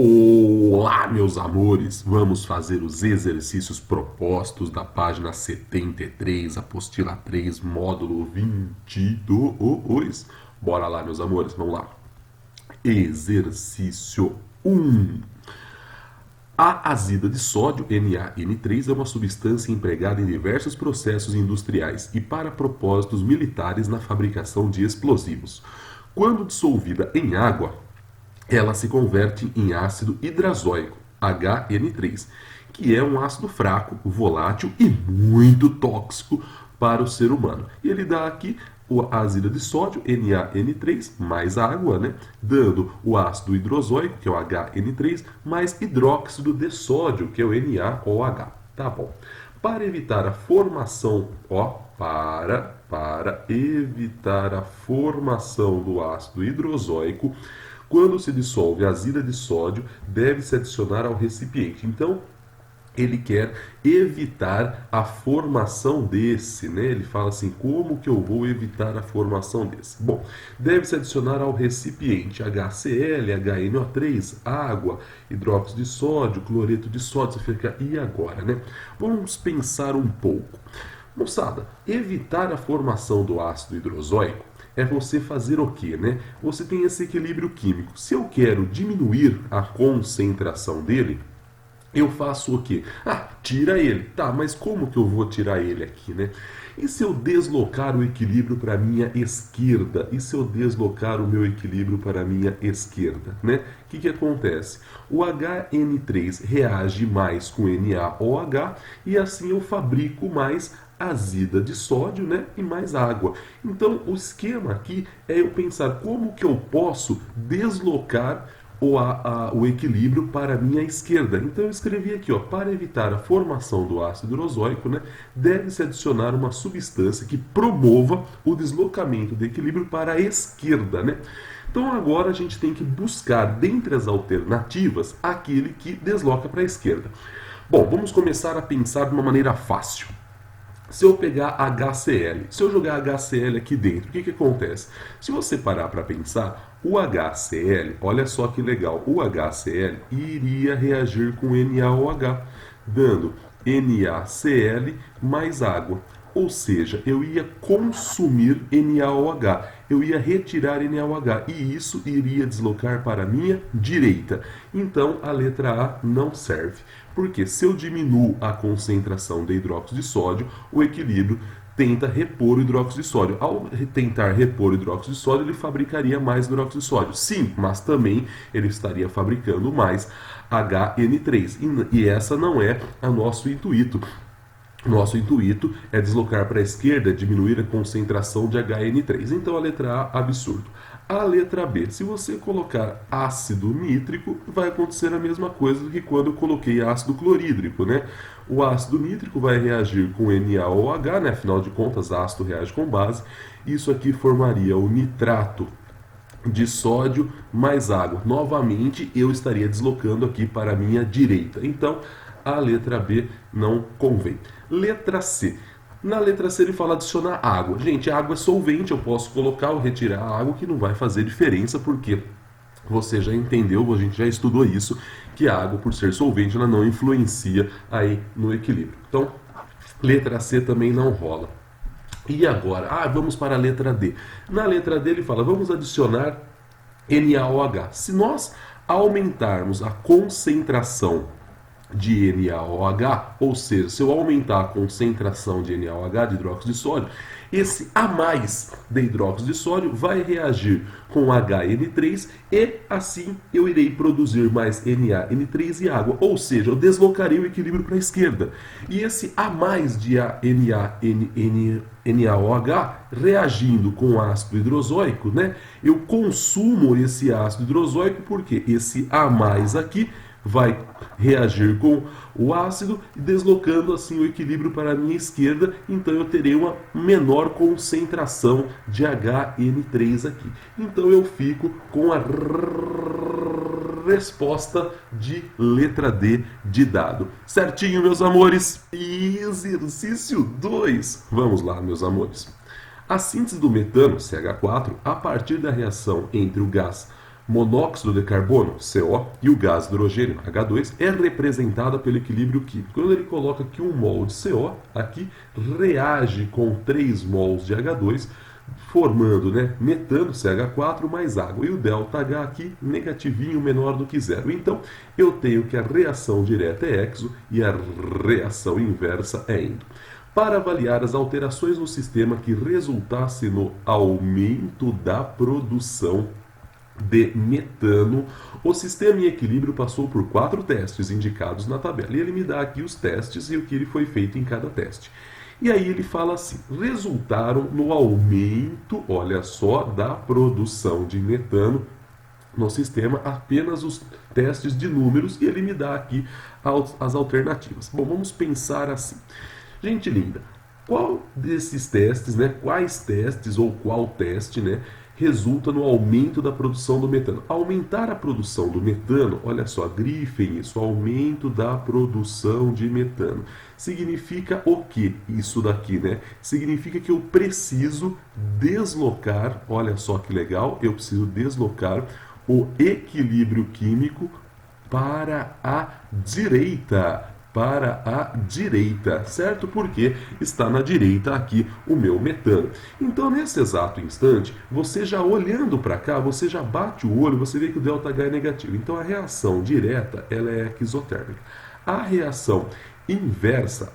Olá, meus amores! Vamos fazer os exercícios propostos da página 73, apostila 3, módulo 22. Bora lá, meus amores, vamos lá. Exercício 1. A azida de sódio, NaN3, é uma substância empregada em diversos processos industriais e para propósitos militares na fabricação de explosivos. Quando dissolvida em água, ela se converte em ácido hidrazóico, HN3, que é um ácido fraco, volátil e muito tóxico para o ser humano. E ele dá aqui a azida de sódio, NaN3, mais água, né? Dando o ácido hidrozoico, que é o HN3, mais hidróxido de sódio, que é o NaOH. Tá bom. Para evitar a formação, para evitar a formação do ácido hidrozoico, quando se dissolve a azida de sódio, deve-se adicionar ao recipiente. Então, ele quer evitar a formação desse, né? Ele fala assim, como que eu vou evitar a formação desse? Bom, deve-se adicionar ao recipiente HCl, HNO3, água, hidróxido de sódio, cloreto de sódio. Você fica, e agora, né? Vamos pensar um pouco. Moçada, evitar a formação do ácido hidrozóico é você fazer o quê, né? Você tem esse equilíbrio químico. Se eu quero diminuir a concentração dele, eu faço o quê? Tira ele. Tá, mas como que eu vou tirar ele aqui, né? E se eu deslocar o equilíbrio para a minha esquerda? E se eu deslocar o meu equilíbrio para a minha esquerda, né? O que acontece? O HN3 reage mais com NaOH e assim eu fabrico mais azida de sódio, né, e mais água. Então, o esquema aqui é eu pensar como que eu posso deslocar o equilíbrio para a minha esquerda. Então eu escrevi aqui, para evitar a formação do ácido hidrozóico, né, deve-se adicionar uma substância que promova o deslocamento do equilíbrio para a esquerda, né? Então agora a gente tem que buscar, dentre as alternativas, aquele que desloca para a esquerda. Bom, vamos começar a pensar de uma maneira fácil. Se eu pegar HCl, se eu jogar HCl aqui dentro, o que acontece? Se você parar para pensar, o HCl, olha só que legal, o HCl iria reagir com NaOH, dando NaCl mais água. Ou seja, eu ia consumir NaOH, eu ia retirar NaOH e isso iria deslocar para a minha direita. Então a letra A não serve, porque se eu diminuo a concentração de hidróxido de sódio, o equilíbrio tenta repor o hidróxido de sódio. Ao tentar repor o hidróxido de sódio, ele fabricaria mais hidróxido de sódio. Sim, mas também ele estaria fabricando mais HN3. E essa não é o nosso intuito. Nosso intuito é deslocar para a esquerda, diminuir a concentração de HN3. Então a letra A, absurdo. A letra B, se você colocar ácido nítrico, vai acontecer a mesma coisa do que quando eu coloquei ácido clorídrico, né? O ácido nítrico vai reagir com NaOH, né? Afinal de contas, ácido reage com base. Isso aqui formaria o nitrato de sódio mais água. Novamente, eu estaria deslocando aqui para a minha direita. Então, a letra B não convém. Letra C. Na letra C ele fala adicionar água. Gente, a água é solvente, eu posso colocar ou retirar a água que não vai fazer diferença, porque você já entendeu, a gente já estudou isso, que a água, por ser solvente, ela não influencia aí no equilíbrio. Então, letra C também não rola. E agora? Vamos para a letra D. Na letra D ele fala, vamos adicionar NaOH. Se nós aumentarmos a concentração de NaOH, ou seja, se eu aumentar a concentração de NaOH, de hidróxido de sódio, esse a mais de hidróxido de sódio vai reagir com HN3 e assim eu irei produzir mais NaN3 e água, ou seja, eu deslocarei o equilíbrio para a esquerda. E esse a mais de NaOH reagindo com o ácido hidrozóico, né? Eu consumo esse ácido hidrozóico porque esse a mais aqui vai reagir com o ácido, deslocando assim o equilíbrio para a minha esquerda, então eu terei uma menor concentração de HN3 aqui. Então eu fico com a resposta de letra D de dado. Certinho, meus amores? Exercício 2. Vamos lá, meus amores. A síntese do metano, CH4, a partir da reação entre o gás monóxido de carbono, CO, e o gás hidrogênio, H2, é representada pelo equilíbrio químico. Quando ele coloca que 1 mol de CO aqui reage com 3 mols de H2, formando, né, metano, CH4, mais água. E o ΔH aqui, negativinho, menor do que zero. Então, eu tenho que a reação direta é exo e a reação inversa é endo. Para avaliar as alterações no sistema que resultasse no aumento da produção de metano, o sistema em equilíbrio passou por 4 testes indicados na tabela. E ele me dá aqui os testes e o que foi feito em cada teste. E aí ele fala assim, resultaram no aumento, olha só, da produção de metano no sistema, apenas os testes de números, e ele me dá aqui as alternativas. Bom, vamos pensar assim. Gente linda, qual desses testes, né, quais testes ou qual teste, né, resulta no aumento da produção do metano? Aumentar a produção do metano, olha só, grifem isso, aumento da produção de metano. Significa o que isso daqui, né? Significa que eu preciso deslocar, olha só que legal, eu preciso deslocar o equilíbrio químico para a direita. Para a direita, certo? Porque está na direita aqui o meu metano. Então, nesse exato instante, você já olhando para cá, você já bate o olho, você vê que o ΔH é negativo. Então, a reação direta, ela é exotérmica. A reação inversa,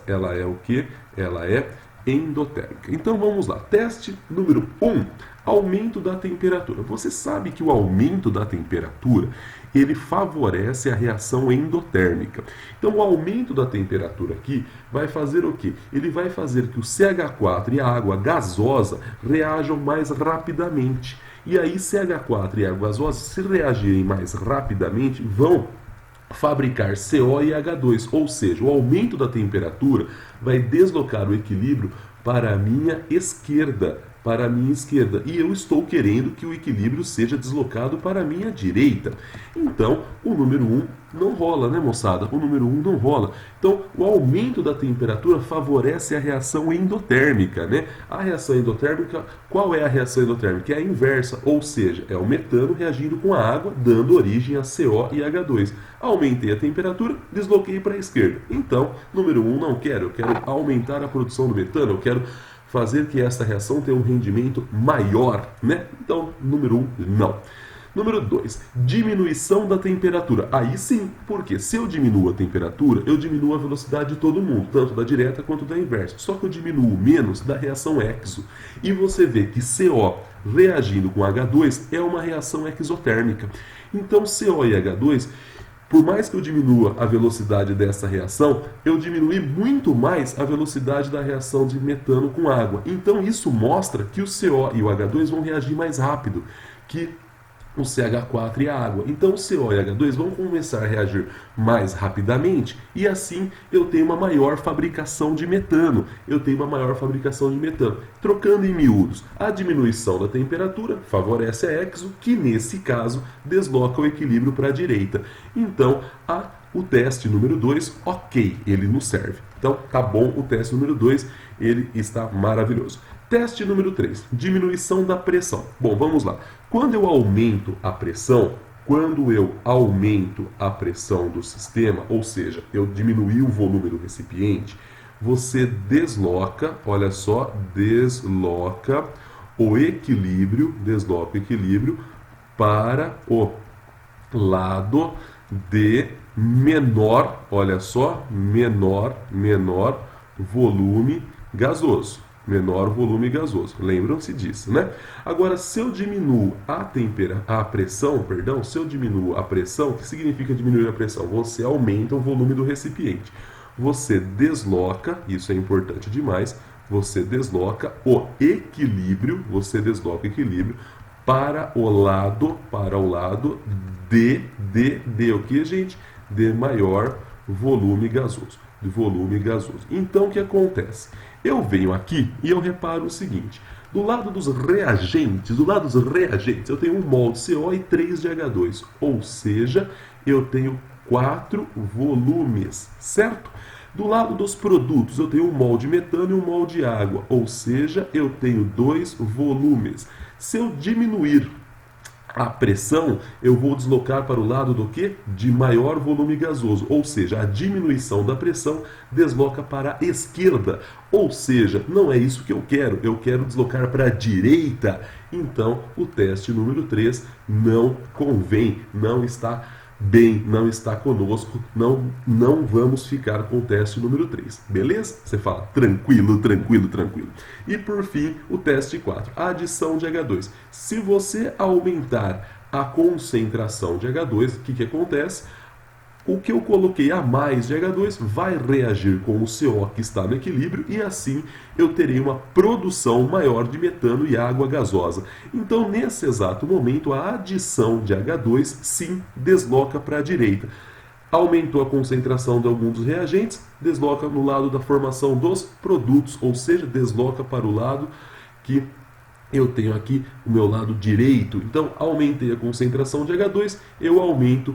ela é o que? Ela é endotérmica. Então, vamos lá. Teste número 1. Aumento da temperatura. Você sabe que o aumento da temperatura, ele favorece a reação endotérmica. Então, o aumento da temperatura aqui vai fazer o quê? Ele vai fazer que o CH4 e a água gasosa reajam mais rapidamente. E aí, CH4 e água gasosa, se reagirem mais rapidamente, vão fabricar CO e H2, ou seja, o aumento da temperatura vai deslocar o equilíbrio para a minha esquerda, e eu estou querendo que o equilíbrio seja deslocado para a minha direita. Então, o número 1 não rola, né, moçada? O número 1 não rola. Então, o aumento da temperatura favorece a reação endotérmica, né? A reação endotérmica, qual é a reação endotérmica? É a inversa, ou seja, é o metano reagindo com a água, dando origem a CO e H2. Aumentei a temperatura, desloquei para a esquerda. Então, número 1 não quero, eu quero aumentar a produção do metano, eu quero fazer que essa reação tenha um rendimento maior, né? Então, número 1, não. Número 2, diminuição da temperatura. Aí sim, porque se eu diminuo a temperatura, eu diminuo a velocidade de todo mundo, tanto da direta quanto da inversa. Só que eu diminuo menos da reação exo. E você vê que CO reagindo com H2 é uma reação exotérmica. Então, CO e H2, por mais que eu diminua a velocidade dessa reação, eu diminui muito mais a velocidade da reação de metano com água. Então isso mostra que o CO e o H2 vão reagir mais rápido que o CH4 e a água. Então o CO e H2 vão começar a reagir mais rapidamente e assim eu tenho uma maior fabricação de metano. Trocando em miúdos, a diminuição da temperatura favorece a exo, que nesse caso desloca o equilíbrio para a direita. Então o teste número 2, ok, ele nos serve. Então tá bom o teste número 2, ele está maravilhoso. Teste número 3, diminuição da pressão. Bom, vamos lá. Quando eu aumento a pressão do sistema, ou seja, eu diminuí o volume do recipiente, você desloca, olha só, desloca o equilíbrio para o lado de menor, olha só, menor volume gasoso. Lembram-se disso, né? Agora, se eu diminuo a pressão, o que significa diminuir a pressão? Você aumenta o volume do recipiente. Você desloca, isso é importante demais, você desloca o equilíbrio para o lado de o que, gente? De maior volume gasoso. Então, o que acontece? Eu venho aqui e eu reparo o seguinte. Do lado dos reagentes, eu tenho 1 mol de CO e 3 de H2. Ou seja, eu tenho 4 volumes, certo? Do lado dos produtos, eu tenho 1 mol de metano e 1 mol de água. Ou seja, eu tenho 2 volumes. Se eu diminuir a pressão, eu vou deslocar para o lado do que? De maior volume gasoso, ou seja, a diminuição da pressão desloca para a esquerda, ou seja, não é isso que eu quero deslocar para a direita. Então, o teste número 3 não convém, não está bem, não está conosco, não vamos ficar com o teste número 3, beleza? Você fala, tranquilo, tranquilo, tranquilo. E por fim, o teste 4, a adição de H2. Se você aumentar a concentração de H2, o que acontece? O que eu coloquei a mais de H2 vai reagir com o CO que está no equilíbrio e assim eu terei uma produção maior de metano e água gasosa. Então, nesse exato momento, a adição de H2 sim desloca para a direita. Aumentou a concentração de algum dos reagentes, desloca no lado da formação dos produtos, ou seja, desloca para o lado que eu tenho aqui o meu lado direito. Então, aumentei a concentração de H2, eu aumento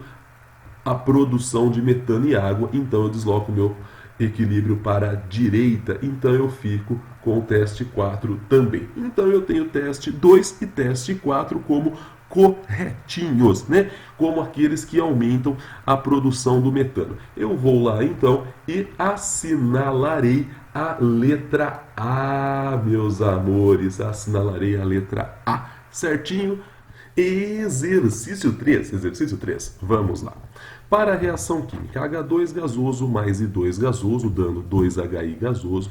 a produção de metano e água, então eu desloco o meu equilíbrio para a direita, então eu fico com o teste 4 também. Então eu tenho teste 2 e teste 4 como corretinhos, né? Como aqueles que aumentam a produção do metano. Eu vou lá então e assinalarei a letra A, meus amores, assinalarei a letra A, certinho? Exercício 3, vamos lá. Para a reação química, H2 gasoso mais I2 gasoso, dando 2HI gasoso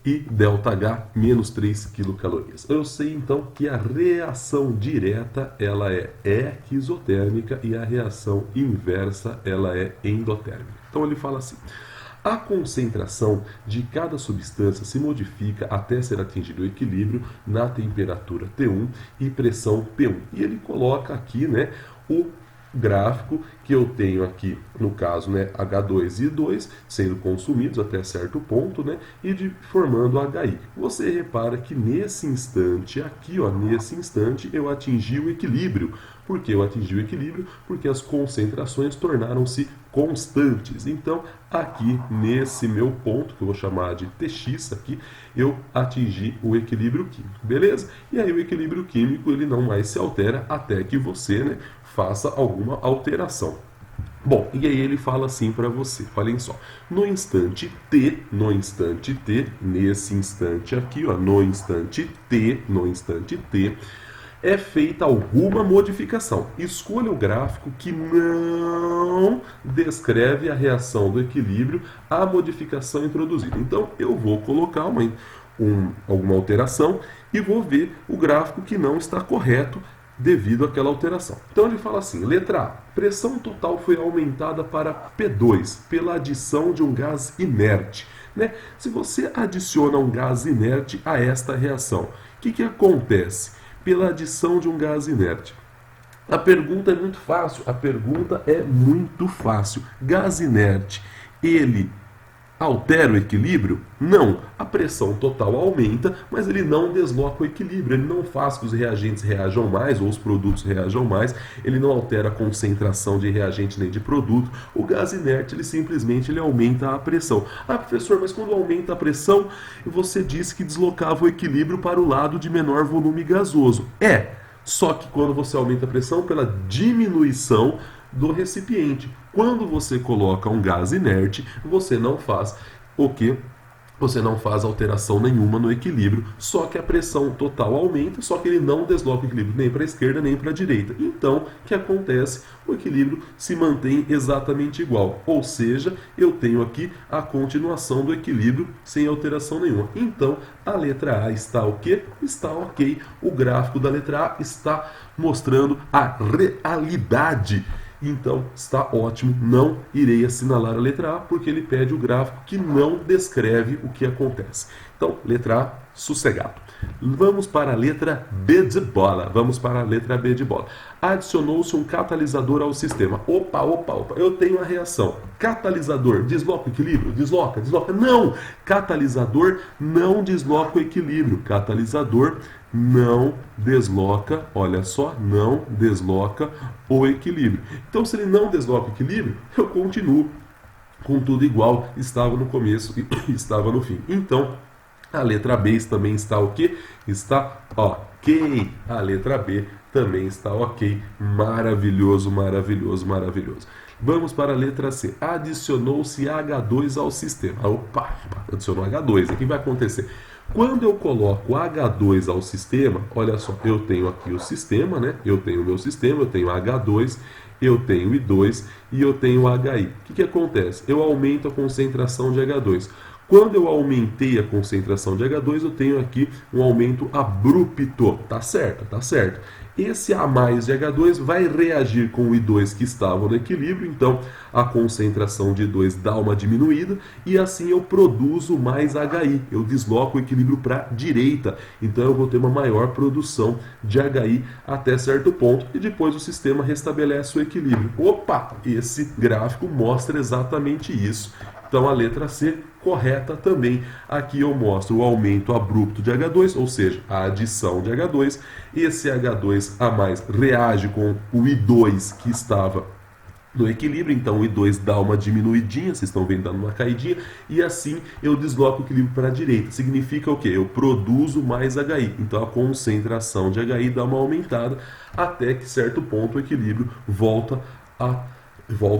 e ΔH menos 3 quilocalorias. Eu sei então que a reação direta ela é exotérmica e a reação inversa ela é endotérmica. Então ele fala assim: a concentração de cada substância se modifica até ser atingido o equilíbrio na temperatura T1 e pressão P1. E ele coloca aqui, né, o gráfico que eu tenho aqui, no caso, né, H2 e I2 sendo consumidos até certo ponto, né, e formando HI. Você repara que nesse instante aqui, ó, nesse instante eu atingi o equilíbrio. Por que eu atingi o equilíbrio? Porque as concentrações tornaram-se constantes. Então, aqui nesse meu ponto, que eu vou chamar de TX aqui, eu atingi o equilíbrio químico, beleza? E aí o equilíbrio químico ele não mais se altera até que você, né, faça alguma alteração. Bom, e aí ele fala assim para você, olhem só, no instante T, nesse instante aqui, ó, no instante T, é feita alguma modificação. Escolha o gráfico que não descreve a reação do equilíbrio à modificação introduzida. Então, eu vou colocar alguma alteração e vou ver o gráfico que não está correto devido àquela alteração. Então, ele fala assim, letra A, pressão total foi aumentada para P2 pela adição de um gás inerte. Né? Se você adiciona um gás inerte a esta reação, o que acontece? Pela adição de um gás inerte. A pergunta é muito fácil. Gás inerte, ele altera o equilíbrio? Não. A pressão total aumenta, mas ele não desloca o equilíbrio. Ele não faz que os reagentes reajam mais ou os produtos reajam mais. Ele não altera a concentração de reagente nem de produto. O gás inerte, ele simplesmente aumenta a pressão. Ah, professor, mas quando aumenta a pressão, você disse que deslocava o equilíbrio para o lado de menor volume gasoso. Só que quando você aumenta a pressão pela diminuição do recipiente. Quando você coloca um gás inerte, você não faz o quê? Você não faz alteração nenhuma no equilíbrio, só que a pressão total aumenta, só que ele não desloca o equilíbrio nem para a esquerda nem para a direita. Então, o que acontece? O equilíbrio se mantém exatamente igual, ou seja, eu tenho aqui a continuação do equilíbrio sem alteração nenhuma. Então, a letra A está o quê? Está ok. O gráfico da letra A está mostrando a realidade. Então, está ótimo, não irei assinalar a letra A, porque ele pede o gráfico que não descreve o que acontece. Então, letra A, sossegado. Vamos para a letra B de bola. Adicionou-se um catalisador ao sistema. Opa, eu tenho a reação. Catalisador, desloca o equilíbrio? Desloca. Não! Catalisador não desloca o equilíbrio. Catalisador não desloca, olha só, não desloca o equilíbrio. Então, se ele não desloca o equilíbrio, eu continuo com tudo igual, estava no começo e estava no fim. Então, a letra B também está o quê? Está ok. A letra B também está ok. Maravilhoso, maravilhoso, maravilhoso. Vamos para a letra C. Adicionou-se H2 ao sistema. Opa, adicionou H2. O que vai acontecer? Quando eu coloco H2 ao sistema, olha só, eu tenho aqui o sistema, né? Eu tenho o meu sistema, eu tenho H2, eu tenho I2 e eu tenho HI. O que acontece? Eu aumento a concentração de H2. Quando eu aumentei a concentração de H2, eu tenho aqui um aumento abrupto. Tá certo? Tá certo. Esse A mais de H2 vai reagir com o I2 que estava no equilíbrio, então a concentração de I2 dá uma diminuída e assim eu produzo mais HI. Eu desloco o equilíbrio para a direita, então eu vou ter uma maior produção de HI até certo ponto e depois o sistema restabelece o equilíbrio. Opa! Esse gráfico mostra exatamente isso. Então a letra C correta também. Aqui eu mostro o aumento abrupto de H2, ou seja, a adição de H2. Esse H2 a mais reage com o I2 que estava no equilíbrio, então o I2 dá uma diminuidinha, vocês estão vendo dando uma caidinha, e assim eu desloco o equilíbrio para a direita. Significa o quê? Eu produzo mais HI, então a concentração de HI dá uma aumentada até que certo ponto o equilíbrio volta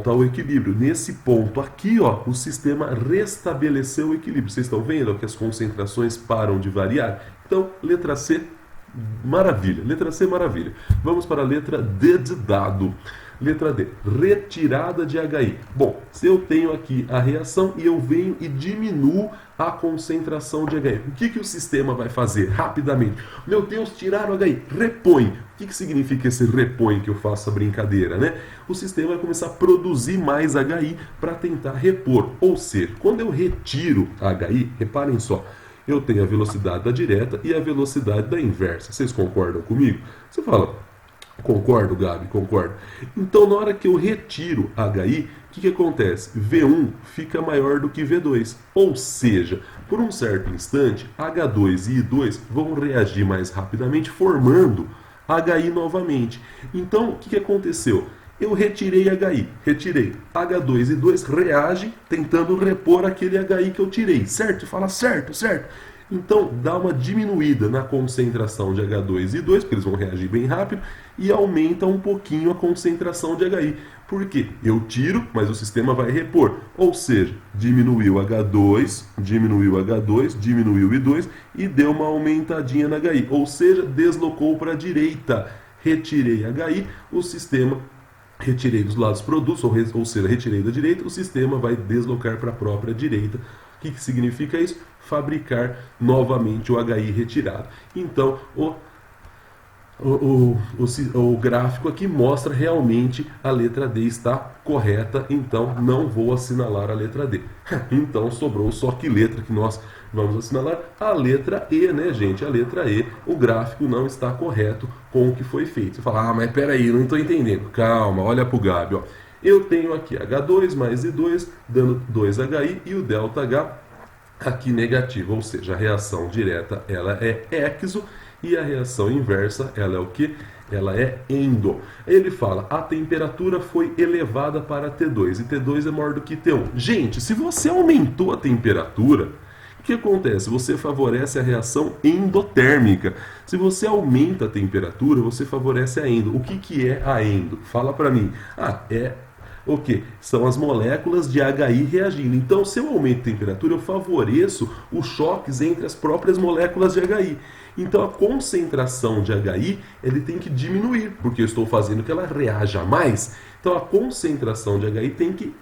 ao equilíbrio. Nesse ponto aqui, ó, o sistema restabeleceu o equilíbrio. Vocês estão vendo que as concentrações param de variar? Então, letra C, maravilha. Letra C, maravilha. Vamos para a letra D de dado. Letra D, retirada de HI. Bom, se eu tenho aqui a reação e eu venho e diminuo a concentração de HI, o que o sistema vai fazer rapidamente? Meu Deus, tiraram HI, repõe. O que significa esse repõe que eu faço a brincadeira, né? O sistema vai começar a produzir mais HI para tentar repor. Ou seja, quando eu retiro HI, reparem só, eu tenho a velocidade da direta e a velocidade da inversa. Vocês concordam comigo? Você fala, concordo, Gabi, concordo. Então, na hora que eu retiro HI, o que acontece? V1 fica maior do que V2. Ou seja, por um certo instante, H2 e I2 vão reagir mais rapidamente, formando HI novamente. Então, o que aconteceu? Eu retirei HI, retirei. H2 e I2 reagem tentando repor aquele HI que eu tirei, certo? Fala certo, certo. Então, dá uma diminuída na concentração de H2 e I2, porque eles vão reagir bem rápido, e aumenta um pouquinho a concentração de HI. Por quê? Eu tiro, mas o sistema vai repor. Ou seja, diminuiu H2, diminuiu H2, diminuiu I2 e deu uma aumentadinha na HI. Ou seja, deslocou para a direita. Retirei HI, o sistema... Retirei dos lados produtos, ou seja, retirei da direita, o sistema vai deslocar para a própria direita. O que significa isso? Fabricar novamente o HI retirado. Então, o gráfico aqui mostra realmente a letra D está correta, então não vou assinalar a letra D. Então sobrou só que letra que nós vamos assinalar? A letra E, né, gente? A letra E. O gráfico não está correto com o que foi feito. Você fala, mas peraí, não estou entendendo. Calma, olha para o Gabi. Ó. Eu tenho aqui H2 mais I2, dando 2HI e o ΔH aqui negativo, ou seja, a reação direta ela é exo e a reação inversa ela é o que? Ela é endo. Ele fala, a temperatura foi elevada para T2 e T2 é maior do que T1. Gente, se você aumentou a temperatura, o que acontece? Você favorece a reação endotérmica. Se você aumenta a temperatura, você favorece a endo. O que é a endo? Fala para mim. O que? São as moléculas de HI reagindo. Então, se eu aumento a temperatura, eu favoreço os choques entre as próprias moléculas de HI. Então, a concentração de HI ele tem que diminuir, porque eu estou fazendo que ela reaja mais. Então, a concentração de HI tem que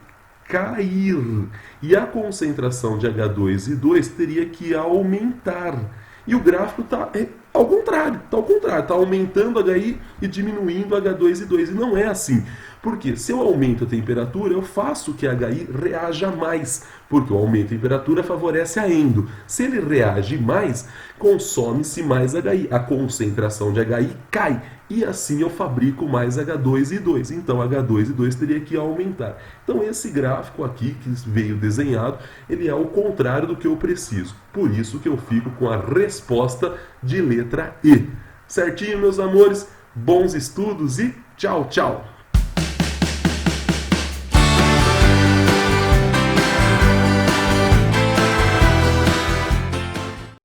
cair. E a concentração de H2 e 2 teria que aumentar. E o gráfico está ao contrário, está aumentando HI e diminuindo H2 e 2. E não é assim. Porque se eu aumento a temperatura, eu faço que a HI reaja mais. Porque o aumento de temperatura favorece a endo. Se ele reage mais, consome-se mais HI. A concentração de HI cai. E assim eu fabrico mais H2 e 2. Então H2 e 2 teria que aumentar. Então esse gráfico aqui que veio desenhado, ele é o contrário do que eu preciso. Por isso que eu fico com a resposta de letra E. Certinho, meus amores? Bons estudos e tchau, tchau!